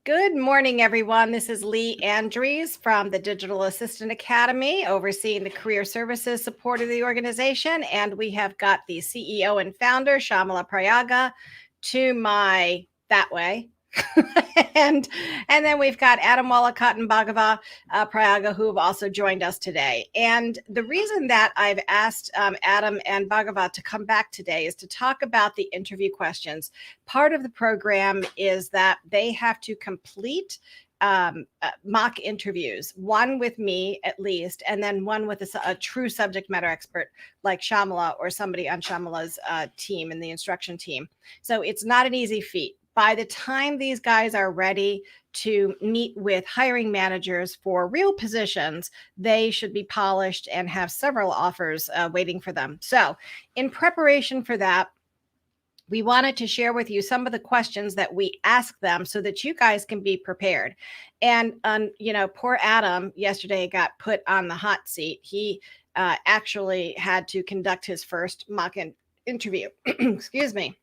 Good morning, everyone. This is Lee Andrews from the Digital Assistant Academy, overseeing the career services support of the organization. And we have got the CEO and founder, Shyamala Prayaga, to my that way. and then we've got Adam Wallacott and Bhagava Prayaga, who have also joined us today. And the reason that I've asked Adam and Bhagava to come back today is to talk about the interview questions. Part of the program is that they have to complete mock interviews, one with me at least, and then one with a true subject matter expert like Shyamala or somebody on Shyamala's team in the instruction team. So it's not an easy feat. By the time these guys are ready to meet with hiring managers for real positions, they should be polished and have several offers waiting for them. So in preparation for that, we wanted to share with you some of the questions that we ask them so that you guys can be prepared. And, poor Adam yesterday got put on the hot seat. He actually had to conduct his first mock interview. Excuse me.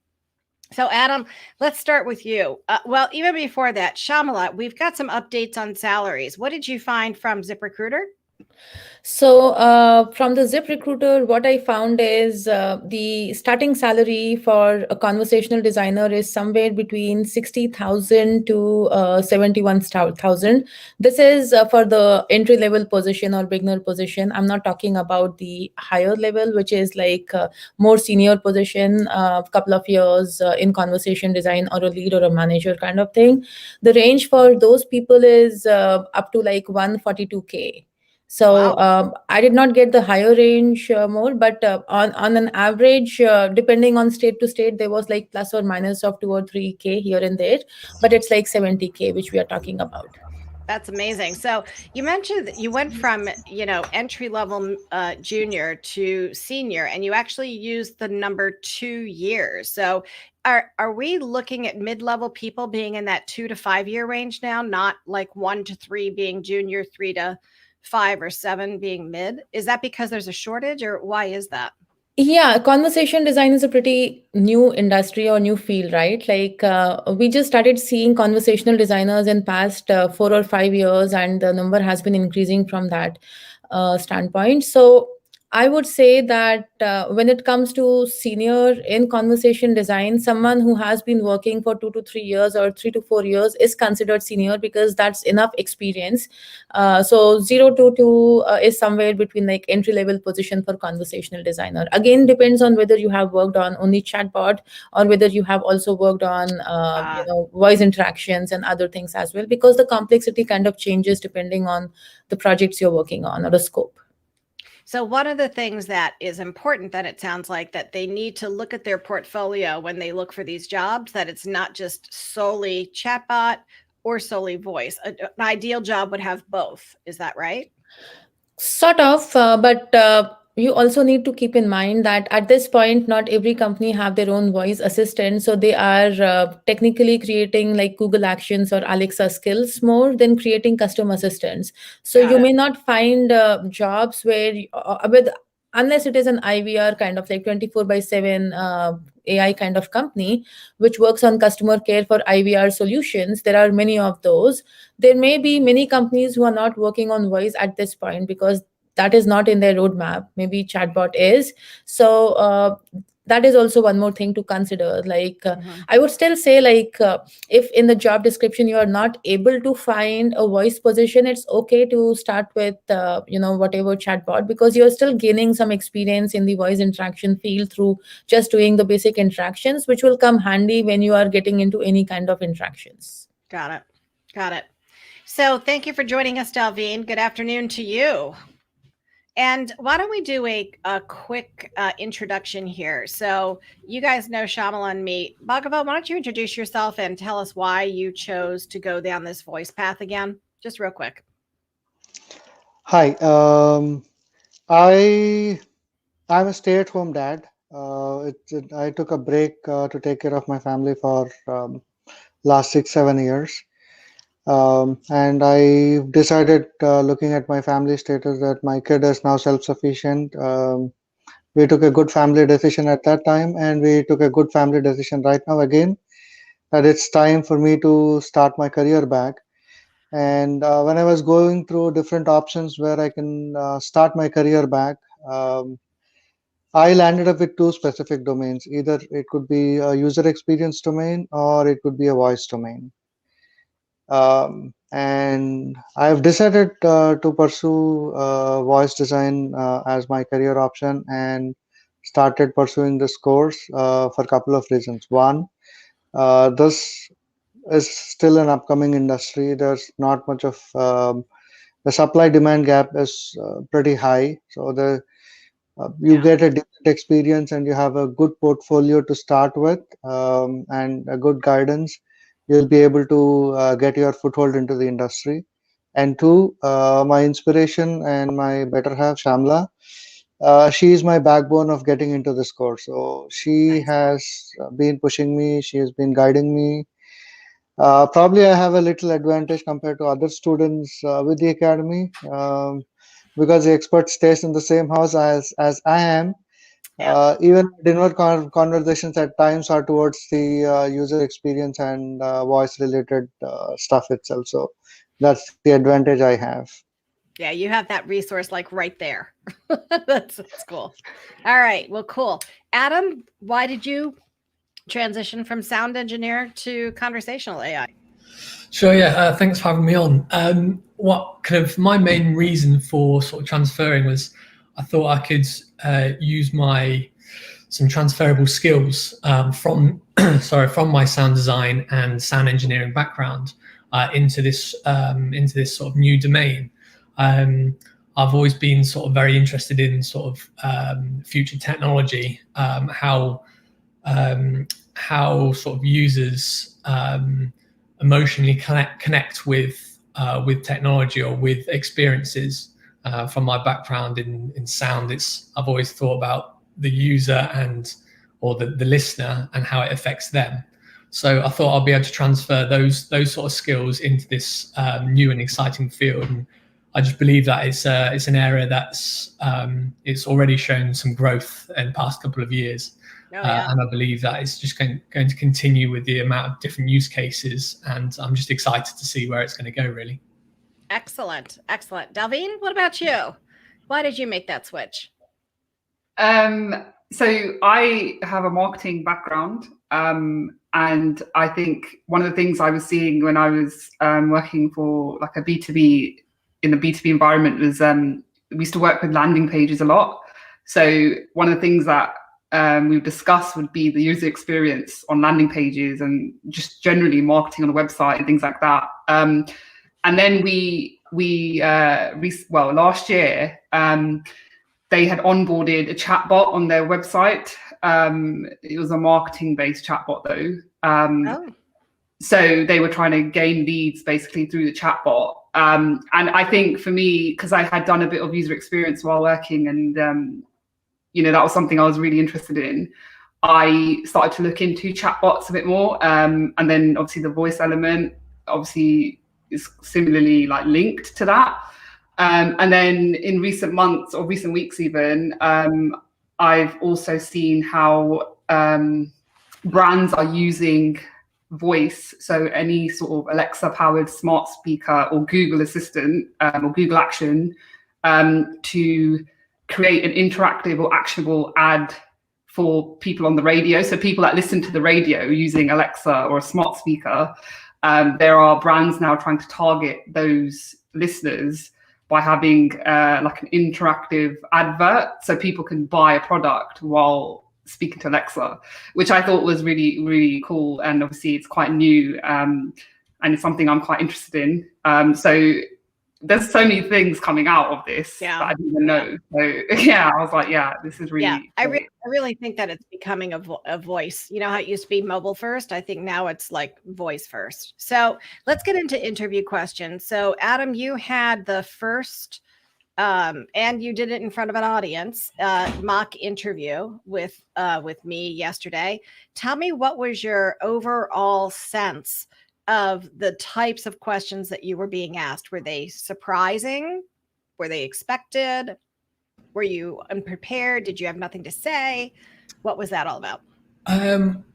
So, Adam, let's start with you. Well, even before that, Shyamala, we've got some updates on salaries. What did you find from ZipRecruiter? So from the ZipRecruiter, what I found is the starting salary for a conversational designer is somewhere between 60,000 to 71,000. This is for the entry level position or beginner position. I'm not talking about the higher level, which is like more senior position, a couple of years in conversation design or a lead or a manager kind of thing. The range for those people is up to like 142K. So Wow. I did not get the higher range more, but on an average, depending on state to state, there was like plus or minus of 2 or 3K here and there, but it's like 70K, which we are talking about. That's amazing. So you mentioned that you went from, entry level junior to senior, and you actually used the number 2 years. So are we looking at mid-level people being in that 2 to 5 year range now, not like 1 to 3 being junior, 3 to 5 or 7 being mid? Is that because there's a shortage, or why is that? Yeah, conversation design is a pretty new industry or new field, right? Like we just started seeing conversational designers in past 4 or 5 years, and the number has been increasing from that standpoint. So I would say that when it comes to senior in conversation design, someone who has been working for 2 to 3 years or 3 to 4 years is considered senior because that's enough experience. So 0 to 2 is somewhere between like entry level position for conversational designer. Again, depends on whether you have worked on only chatbot or whether you have also worked on voice interactions and other things as well, because the complexity kind of changes depending on the projects you're working on or the scope. So one of the things that is important, that it sounds like, that they need to look at their portfolio when they look for these jobs, that it's not just solely chatbot or solely voice. An ideal job would have both. Is that right? Sort of, but you also need to keep in mind that at this point, not every company have their own voice assistant, so they are technically creating like Google Actions or Alexa skills more than creating custom assistants. So Got you it. may not find jobs where with unless it is an IVR kind of like 24/7 AI kind of company which works on customer care for IVR solutions. There are many of those. There may be many companies who are not working on voice at this point because that is not in their roadmap. Maybe chatbot is. So that is also one more thing to consider. Like Mhm. I would still say, like if in the job description you are not able to find a voice position, it's okay to start with whatever chatbot, because you're still gaining some experience in the voice interaction field through just doing the basic interactions, which will come handy when you are getting into any kind of interactions. Got it. Got it. So thank you for joining us, Dalveen. Good afternoon to you. And why don't we do a quick introduction here? So you guys know Shyamala and me. Bhagava, why don't you introduce yourself and tell us why you chose to go down this voice path again? Just real quick. Hi, I I'm a stay-at-home dad. I took a break to take care of my family for last 6, 7 years, and I decided, looking at my family status, that my kid is now self-sufficient. We took a good family decision at that time, and we took a good family decision right now again. that it's time for me to start my career back. And when I was going through different options where I can start my career back, um, I landed up with two specific domains. Either it could be a user experience domain or it could be a voice domain. And I've decided to pursue voice design as my career option and started pursuing this course for a couple of reasons. One, this is still an upcoming industry. There's not much of the supply demand gap is pretty high. So you get a different experience and you have a good portfolio to start with, and a good guidance. You'll be able to get your foothold into the industry. And two, my inspiration and my better half, Shamla, she is my backbone of getting into this course. So she Nice. has been pushing me, she has been guiding me. Probably I have a little advantage compared to other students with the academy, because the expert stays in the same house as I am. Yeah. Even dinner conversations at times are towards the user experience and voice related stuff itself. So that's the advantage I have. Yeah, you have that resource like right there. That's cool. All right. Well, cool. Adam, why did you transition from sound engineer to conversational AI? Sure, yeah. Thanks for having me on. What kind of my main reason for sort of transferring was I thought I could use some transferable skills from from my sound design and sound engineering background into this sort of new domain. I've always been sort of very interested in sort of future technology, how sort of users emotionally connect with technology or with experiences. From my background in sound, I've always thought about the user or the listener and how it affects them. So I thought I'll be able to transfer those sort of skills into this new and exciting field. And I just believe that it's an area that's it's already shown some growth in the past couple of years. And I believe that it's just going to continue with the amount of different use cases. And I'm just excited to see where it's going to go, really. Excellent. Excellent. Dalveen, what about you? Why did you make that switch? So I have a marketing background. And I think one of the things I was seeing when I was working for like a B2B in the B2B environment was we used to work with landing pages a lot. So one of the things that we've discussed would be the user experience on landing pages and just generally marketing on the website and things like that. And then last year, they had onboarded a chatbot on their website. It was a marketing-based chatbot though. So they were trying to gain leads basically through the chatbot. And I think for me, because I had done a bit of user experience while working and that was something I was really interested in, I started to look into chatbots a bit more. And then obviously the voice element obviously is similarly like linked to that. And then in recent months or recent weeks even, I've also seen how brands are using voice, so any sort of Alexa powered smart speaker or Google Assistant or Google Action to create an interactive or actionable ad for people on the radio. So people that listen to the radio using Alexa or a smart speaker, there are brands now trying to target those listeners by having like an interactive advert, so people can buy a product while speaking to Alexa, which I thought was really, really cool. And obviously it's quite new and it's something I'm quite interested in. So there's so many things coming out of this that I didn't even know. So I was like, this is really. Yeah, I really think that it's becoming a voice. You know how it used to be mobile first? I think now it's like voice first. So let's get into interview questions. So Adam, you had the first, and you did it in front of an audience, mock interview with me yesterday. Tell me, what was your overall sense of the types of questions that you were being asked? Were they surprising? Were they expected? Were you unprepared? Did you have nothing to say? What was that all about?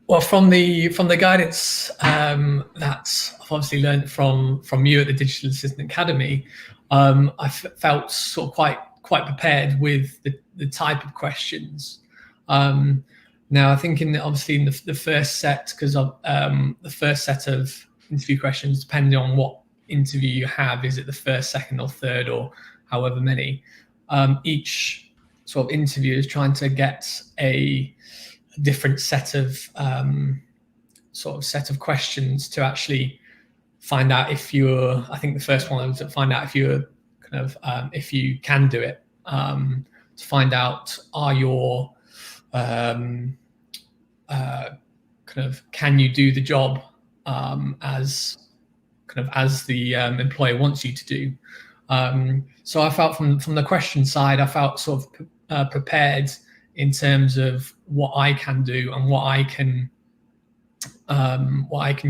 Well, from the guidance that I've obviously learned from you at the Digital Assistant Academy, I felt sort of quite prepared with the type of questions. Now, I think obviously in the first set, because the first set of interview questions, depending on what interview you have, is it the first, second, or third, or however many, each sort of interview is trying to get a different set of questions to actually find out if you're. I think the first one was to find out if you're kind of if you can do it. To find out are your kind of can you do the job as the employer wants you to do. So I felt from the question side, I felt sort of prepared in terms of what I can do and what I can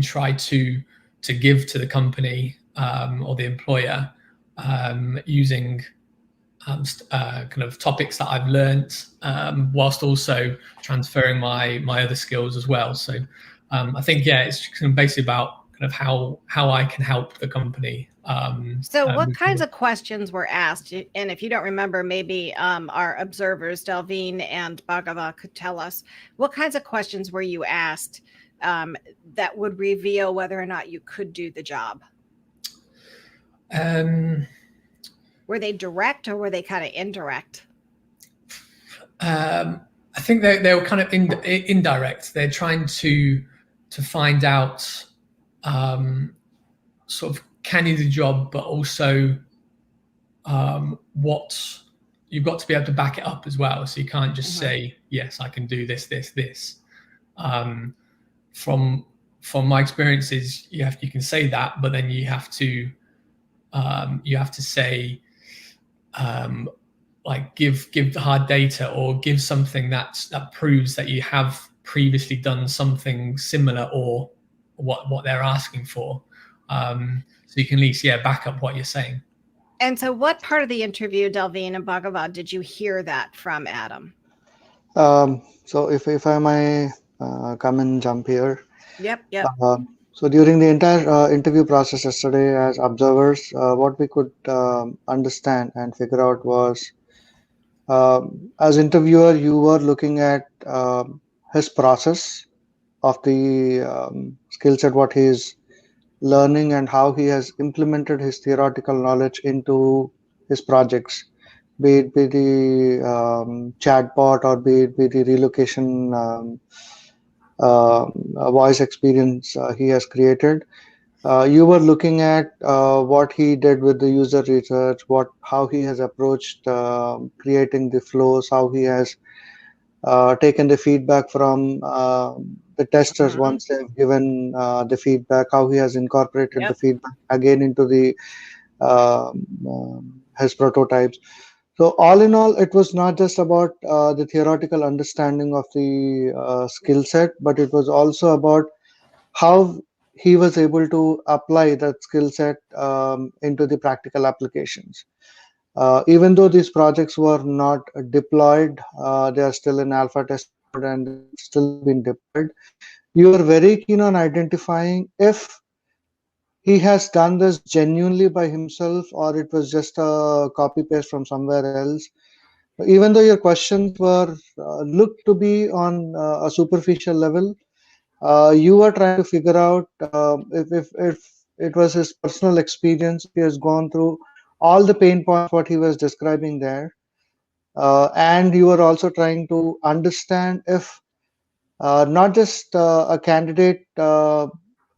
try to give to the company or the employer using kind of topics that I've learnt, whilst also transferring my other skills as well. So I think it's basically about kind of how I can help the company. So what kinds of questions were asked? And if you don't remember, maybe our observers, Delvine and Bhagava, could tell us what kinds of questions were you asked that would reveal whether or not you could do the job? Were they direct or were they kind of indirect? I think they were kind of indirect. They're trying to find out sort of can you do the job, but also what you've got to be able to back it up as well. So you can't just say, yes, I can do this. From my experiences, you can say that, but then you have to say like give the hard data or give something that proves that you have previously done something similar or what they're asking for. So you can at least back up what you're saying. And so what part of the interview, Delvine and Bhagavad, did you hear that from Adam? So if I may come and jump here. Yep. So during the entire interview process yesterday, as observers, what we could understand and figure out was, as interviewer, you were looking at his process of the skill set, what he is learning and how he has implemented his theoretical knowledge into his projects, be it the chatbot or be it the relocation voice experience he has created. You were looking at what he did with the user research, how he has approached creating the flows, how he has taken the feedback from the testers once they've given the feedback, how he has incorporated the feedback again into the his prototypes. So all in all, it was not just about the theoretical understanding of the skill set, but it was also about how he was able to apply that skill set into the practical applications. Even though these projects were not deployed, they are still in alpha test mode and still been deployed. You are very keen on identifying if he has done this genuinely by himself or it was just a copy paste from somewhere else. Even though your questions were looked to be on a superficial level, you are trying to figure out if it was his personal experience. He has gone through all the pain points what he was describing there, and you are also trying to understand if not just a candidate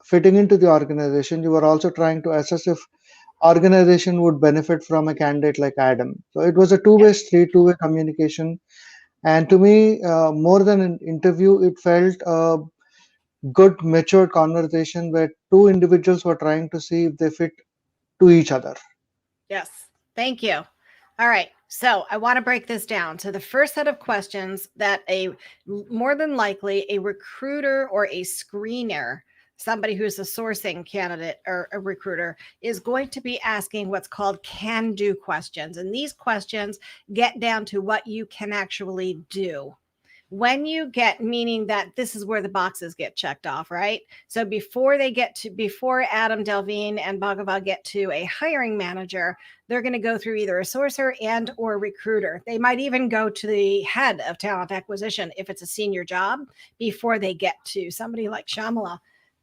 fitting into the organization, you were also trying to assess if organization would benefit from a candidate like Adam. So it was a two-way street, two-way communication, and to me, more than an interview, it felt a good, matured conversation where two individuals were trying to see if they fit to each other. Yes, thank you. All right, so I want to break this down. So the first set of questions that more than likely a recruiter or a screener, somebody who's a sourcing candidate or a recruiter, is going to be asking what's called can-do questions. And these questions get down to what you can actually do. when you get, meaning that this is where the boxes get checked off, right? So before Adam, Delvine, and Bhagavad get to a hiring manager, they're going to go through either a sourcer and or recruiter. They might even go to the head of talent acquisition if it's a senior job before they get to somebody like Shyamala.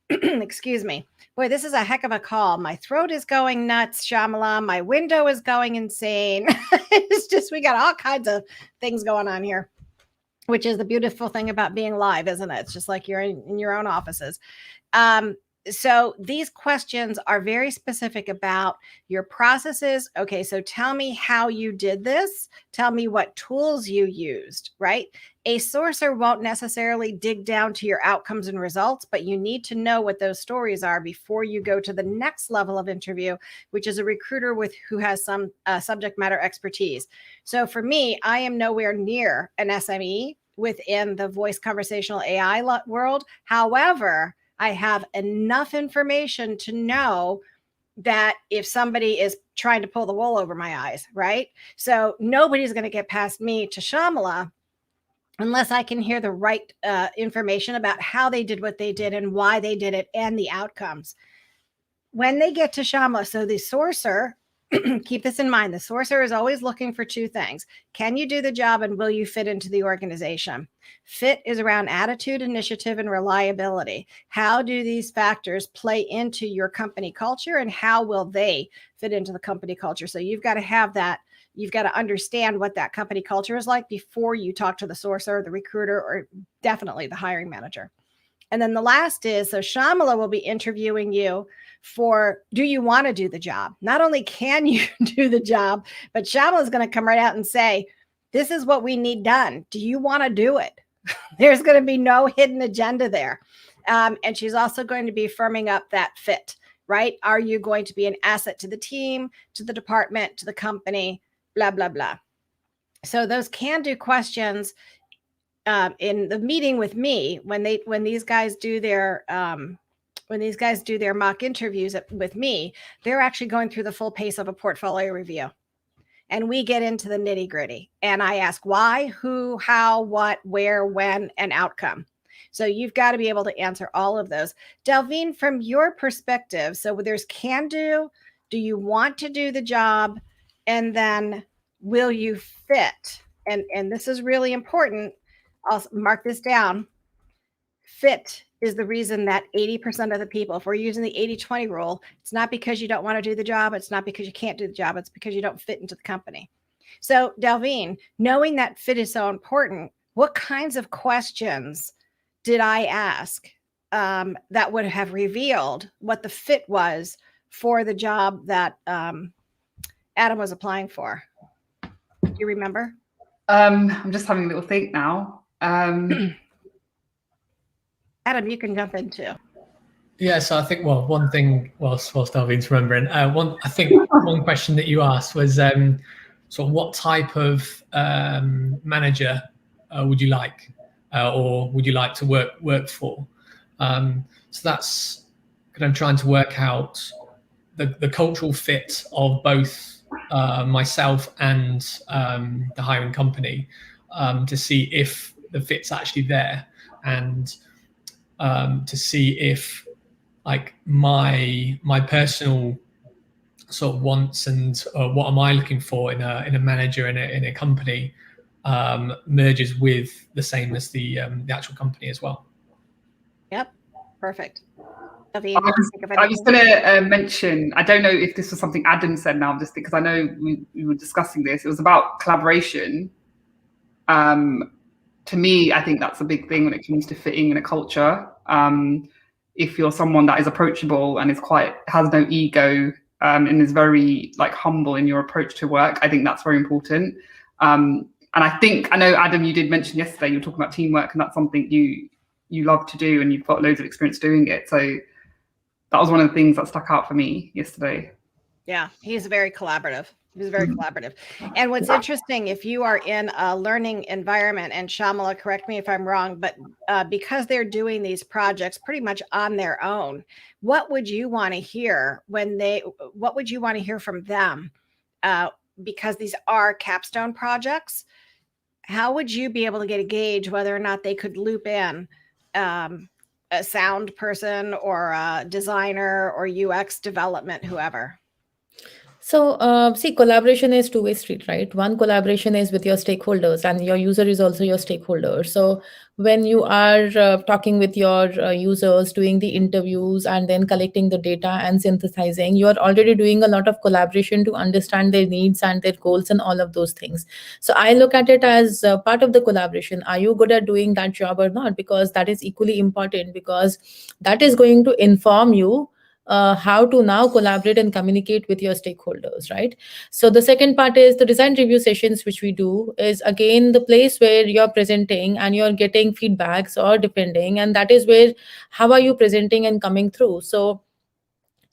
Excuse me. Boy, this is a heck of a call. My throat is going nuts, Shyamala. My window is going insane. It's just, we got all kinds of things going on here, which is the beautiful thing about being live, isn't it? It's just like you're in your own offices. So these questions are very specific about your processes. Okay, so tell me how you did this. Tell me what tools you used, right? A sourcer won't necessarily dig down to your outcomes and results, but you need to know what those stories are before you go to the next level of interview, which is a recruiter who has some subject matter expertise. So for me, I am nowhere near an SME within the voice conversational AI world. However, I have enough information to know that if somebody is trying to pull the wool over my eyes, right? So nobody's going to get past me to Shyamala unless I can hear the right information about how they did what they did and why they did it and the outcomes. When they get to Shyamala, so the sourcer, keep this in mind, the sourcer is always looking for two things. Can you do the job and will you fit into the organization? Fit is around attitude, initiative, and reliability. How do these factors play into your company culture and how will they fit into the company culture? So you've got to have that. You've got to understand what that company culture is like before you talk to the sourcer, the recruiter, or definitely the hiring manager. And then the last is, so Shyamala will be interviewing you for, do you want to do the job? Not only can you do the job, but Shyamala is going to come right out and say, this is what we need done. Do you want to do it? There's going to be no hidden agenda there. And she's also going to be firming up that fit, right? Are you going to be an asset to the team, to the department, to the company, blah, blah, blah. So those can-do questions in the meeting with me, when these guys do their mock interviews with me, they're actually going through the full pace of a portfolio review. And we get into the nitty gritty and I ask why, who, how, what, where, when, and outcome. So you've got to be able to answer all of those. Delvine, from your perspective, so there's can do you want to do the job, and then will you fit? And this is really important. I'll mark this down. Fit is the reason that 80% of the people, if we're using the 80-20 rule, it's not because you don't want to do the job. It's not because you can't do the job. It's because you don't fit into the company. So Delvine, knowing that fit is so important, what kinds of questions did I ask that would have revealed what the fit was for the job that Adam was applying for? Do you remember? I'm just having a little think now. Adam, you can jump in too. Yeah, so I think, well, one thing, whilst Delvine's remembering, one question that you asked was sort of what type of manager would you like, or would you like to work for? So that's kind of trying to work out the cultural fit of both myself and the hiring company, to see if the fit's actually there, and to see if like my personal sort of wants and what am I looking for in a manager in a company merges with the same as the actual company as well. Yep, perfect. I was going to mention, I don't know if this was something Adam said now, just because I know we were discussing this. It was about collaboration. To me, I think that's a big thing when it comes to fitting in a culture. If you're someone that is approachable and has no ego, and is very like humble in your approach to work, I think that's very important. And I know, Adam, you did mention yesterday, you were talking about teamwork, and that's something you love to do and you've got loads of experience doing it. So that was one of the things that stuck out for me yesterday. Yeah, he's very collaborative. He's very collaborative. And what's interesting, if you are in a learning environment, and Shyamala, correct me if I'm wrong, but because they're doing these projects pretty much on their own, what would you want to hear what would you want to hear from them? Because these are capstone projects. how would you be able to get a gauge whether or not they could loop in a sound person or a designer or UX development, whoever? So, see, collaboration is two-way street, right? One collaboration is with your stakeholders, and your user is also your stakeholder. So, when you are talking with your users, doing the interviews, and then collecting the data and synthesizing, you are already doing a lot of collaboration to understand their needs and their goals and all of those things. So, I look at it as part of the collaboration. Are you good at doing that job or not? Because that is equally important, because that is going to inform you how to now collaborate and communicate with your stakeholders, right? So the second part is the design review sessions, which we do is again the place where you're presenting and you're getting feedbacks or depending, and that is where how are you presenting and coming through. So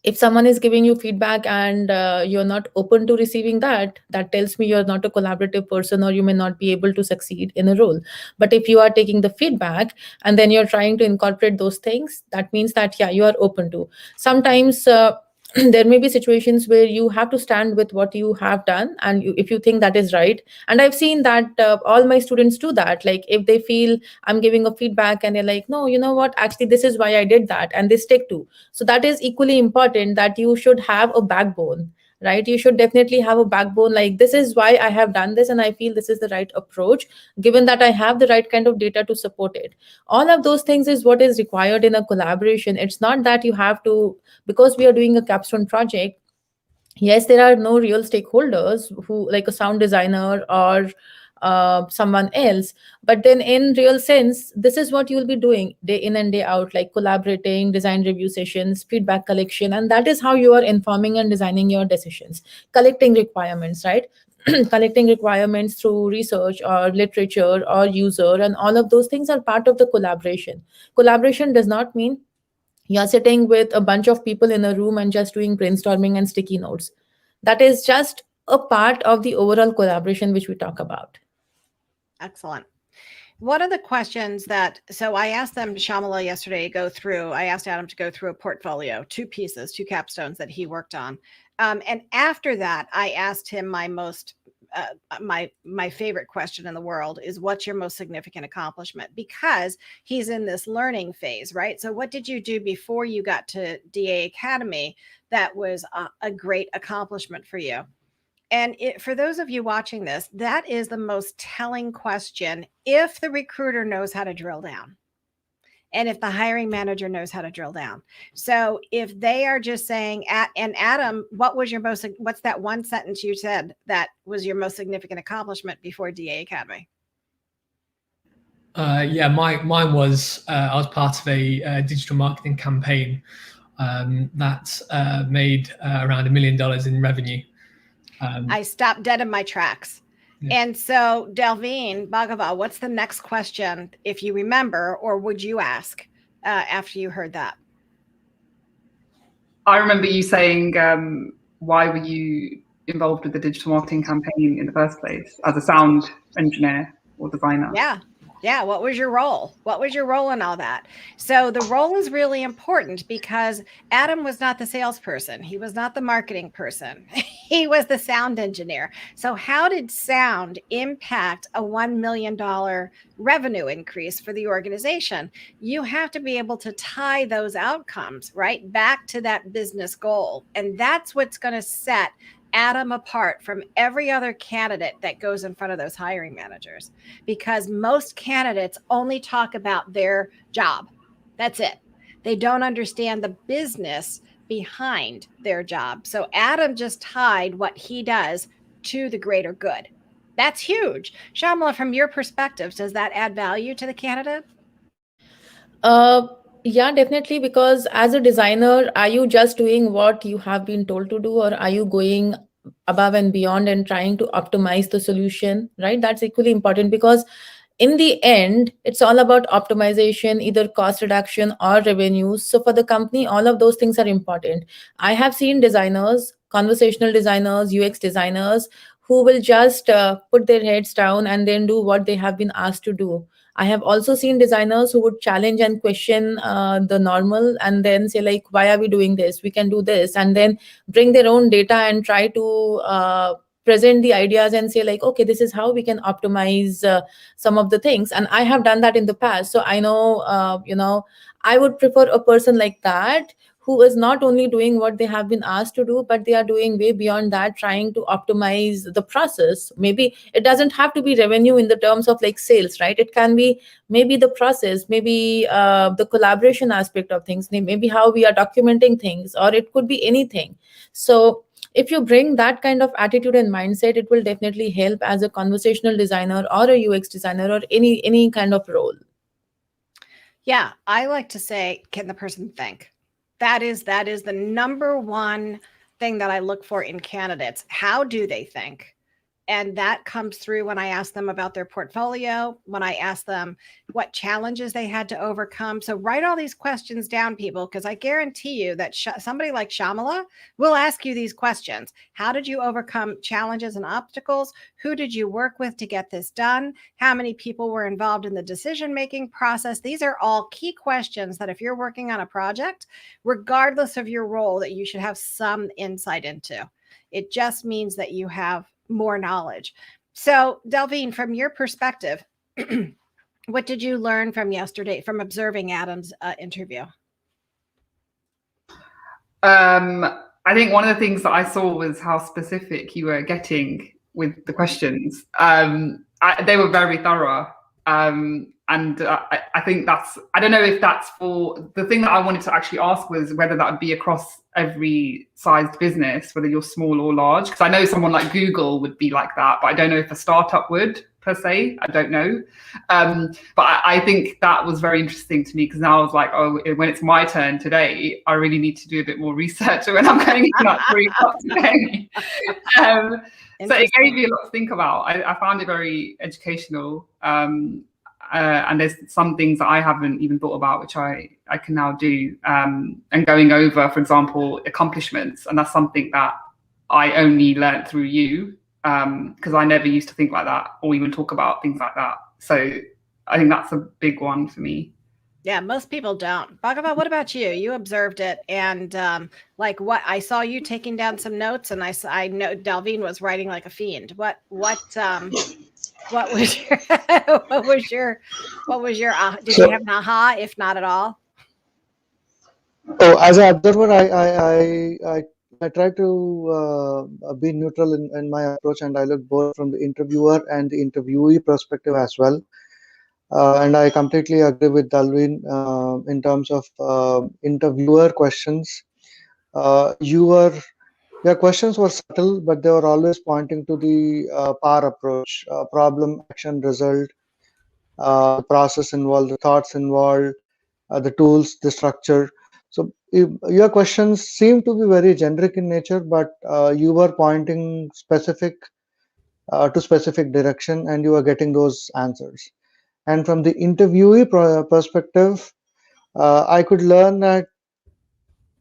if someone is giving you feedback and you're not open to receiving that, that tells me you're not a collaborative person, or you may not be able to succeed in a role. But if you are taking the feedback and then you're trying to incorporate those things, that means that, yeah, you are open to. Sometimes there may be situations where you have to stand with what you have done, and if you think that is right. And I've seen that all my students do that. Like if they feel I'm giving a feedback and they're like, no, you know what, actually this is why I did that, and they stick to. So that is equally important, that you should have a backbone, right? You should definitely have a backbone, like this is why I have done this and I feel this is the right approach, given that I have the right kind of data to support it. All of those things is what is required in a collaboration. It's not that you have to, because we are doing a capstone project, yes, there are no real stakeholders who, like a sound designer or someone else, but then in real sense, this is what you'll be doing day in and day out, like collaborating, design review sessions, feedback collection, and that is how you are informing and designing your decisions. Collecting requirements, right? Collecting requirements through research or literature or user, and all of those things are part of the collaboration. Collaboration does not mean you're sitting with a bunch of people in a room and just doing brainstorming and sticky notes. That is just a part of the overall collaboration which we talk about. Excellent. What are the questions that, so I asked them, Shyamala, yesterday, I asked Adam to go through a portfolio, two capstones that he worked on. And after that, I asked him my favorite question in the world is, what's your most significant accomplishment? Because he's in this learning phase, right? So what did you do before you got to DA Academy that was a great accomplishment for you? And for those of you watching this, that is the most telling question if the recruiter knows how to drill down and if the hiring manager knows how to drill down. So if they are just saying, and Adam, what's that one sentence you said that was your most significant accomplishment before DA Academy? Yeah, mine was I was part of a digital marketing campaign that made around $1 million in revenue. I stopped dead in my tracks. Yeah. And so, Delveen Bhagava, what's the next question, if you remember, or would you ask after you heard that? I remember you saying, why were you involved with the digital marketing campaign in the first place as a sound engineer or designer? Yeah. What was your role? What was your role in all that? So the role is really important because Adam was not the salesperson. He was not the marketing person. He was the sound engineer. So how did sound impact a $1 million revenue increase for the organization? You have to be able to tie those outcomes right back to that business goal. And that's what's going to set Adam apart from every other candidate that goes in front of those hiring managers, because most candidates only talk about their job. That's it. They don't understand the business behind their job. So Adam just tied what he does to the greater good. That's huge. Shyamala, from your perspective, does that add value to the candidate? Yeah, definitely. Because as a designer, are you just doing what you have been told to do, or are you going above and beyond and trying to optimize the solution, right? That's equally important, because in the end, it's all about optimization, either cost reduction or revenues. So for the company, all of those things are important. I have seen designers, conversational designers, UX designers, who will just put their heads down and then do what they have been asked to do. I have also seen designers who would challenge and question the normal and then say, like, why are we doing this? We can do this. And then bring their own data and try to present the ideas and say like, okay, this is how we can optimize some of the things. And I have done that in the past, so I know, I would prefer a person like that, who is not only doing what they have been asked to do, but they are doing way beyond that, trying to optimize the process. Maybe it doesn't have to be revenue in the terms of like sales, right? It can be maybe the process, maybe the collaboration aspect of things, maybe how we are documenting things, or it could be anything. So if you bring that kind of attitude and mindset, it will definitely help as a conversational designer or a UX designer or any kind of role. Yeah, I like to say, can the person think? That is the number one thing that I look for in candidates. How do they think? And that comes through when I ask them about their portfolio, when I ask them what challenges they had to overcome. So write all these questions down, people, because I guarantee you that somebody like Shyamala will ask you these questions. How did you overcome challenges and obstacles? Who did you work with to get this done? How many people were involved in the decision-making process? These are all key questions that if you're working on a project, regardless of your role, that you should have some insight into. It just means that you have more knowledge. So, Delvine, from your perspective, what did you learn from yesterday, from observing Adam's interview? I think one of the things that I saw was how specific you were getting with the questions. They were very thorough. And I think I don't know if that's for, the thing that I wanted to actually ask was whether that would be across every sized business, whether you're small or large. Because I know someone like Google would be like that, but I don't know if a startup would per se. I don't know. But I think that was very interesting to me, because now I was like, oh, when it's my turn today, I really need to do a bit more research when I'm going in at 3 o'clock today. So it gave me a lot to think about. I found it very educational. And there's some things that I haven't even thought about, which I can now do. And going over, for example, accomplishments. And that's something that I only learned through you, because I never used to think like that or even talk about things like that. So I think that's a big one for me. Yeah, most people don't. Bhagava, what about you? You observed it, and like what I saw you taking down some notes, and I know Delvine was writing like a fiend. What was your did you have an aha, if not at all? Oh, as an observer, I try to be neutral in my approach, and I look both from the interviewer and the interviewee perspective as well. And I completely agree with Dalvin in terms of interviewer questions. Your questions were subtle, but they were always pointing to the PAR approach: problem, action, result, the process involved, the thoughts involved, the tools, the structure. So your questions seem to be very generic in nature, but you were pointing to specific direction, and you were getting those answers. And from the interviewee perspective, I could learn that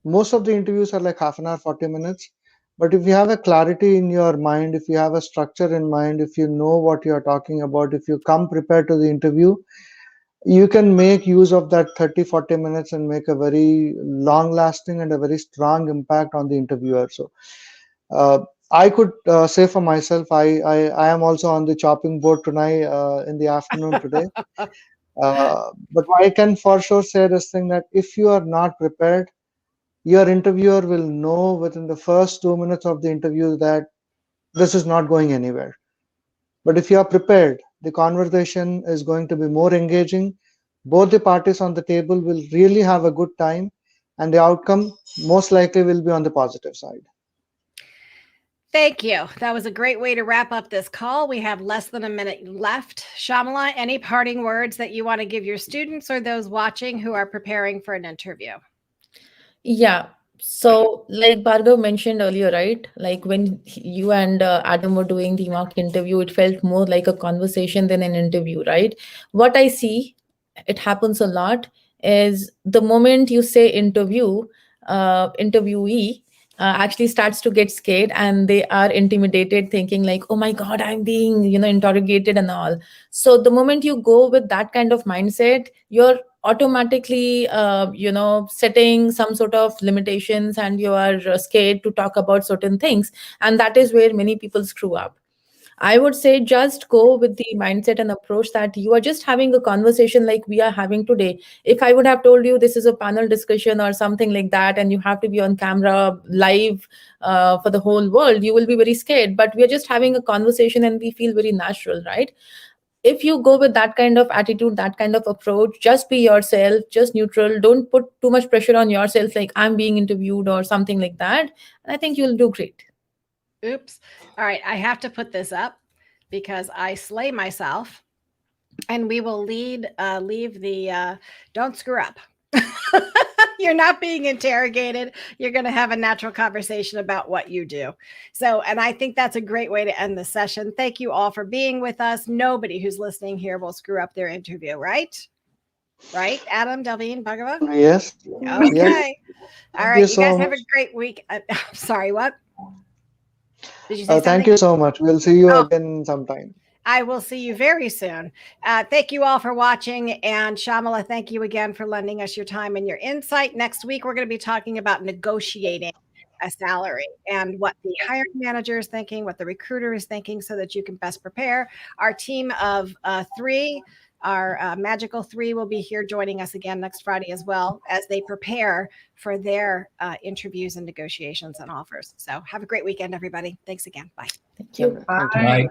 most of the interviews are like half an hour, 40 minutes. But if you have a clarity in your mind, if you have a structure in mind, if you know what you're talking about, if you come prepared to the interview, you can make use of that 30-40 minutes and make a very long lasting and a very strong impact on the interviewer. So I could say for myself, I am also on the chopping board tonight in the afternoon today. But I can for sure say this thing, that if you are not prepared, your interviewer will know within the first 2 minutes of the interview that this is not going anywhere. But if you are prepared, the conversation is going to be more engaging. Both the parties on the table will really have a good time, and the outcome most likely will be on the positive side. Thank you. That was a great way to wrap up this call. We have less than a minute left. Shyamala, any parting words that you want to give your students or those watching who are preparing for an interview? Yeah. So like Bhargav mentioned earlier, right? Like when you and Adam were doing the mock interview, it felt more like a conversation than an interview, right? What I see, it happens a lot, is the moment you say interviewee actually starts to get scared, and they are intimidated, thinking like, oh my God, I'm being, interrogated and all. So the moment you go with that kind of mindset, your automatically, setting some sort of limitations, and you are scared to talk about certain things. And that is where many people screw up. I would say just go with the mindset and approach that you are just having a conversation like we are having today. If I would have told you this is a panel discussion or something like that, and you have to be on camera live for the whole world, you will be very scared. But we are just having a conversation and we feel very natural, right? If you go with that kind of attitude, that kind of approach, just be yourself, just neutral. Don't put too much pressure on yourself, like I'm being interviewed or something like that. And I think you'll do great. Oops. All right. I have to put this up because I slay myself, and we will leave the don't screw up. You're not being interrogated. You're going to have a natural conversation about what you do. So, and I think that's a great way to end the session. Thank you all for being with us. Nobody who's listening here will screw up their interview, right? Right, Adam, Delvine, Bhagava? Yes. Okay. Yes. All right. You guys have a great week. I'm sorry, what? Did you say something? Thank you so much. We'll see you again sometime. I will see you very soon. Thank you all for watching. And Shyamala, thank you again for lending us your time and your insight. Next week, we're going to be talking about negotiating a salary and what the hiring manager is thinking, what the recruiter is thinking, so that you can best prepare. Our team of 3, our magical 3, will be here joining us again next Friday as well, as they prepare for their interviews and negotiations and offers. So have a great weekend, everybody. Thanks again. Bye. Thank you. Thank you. Right.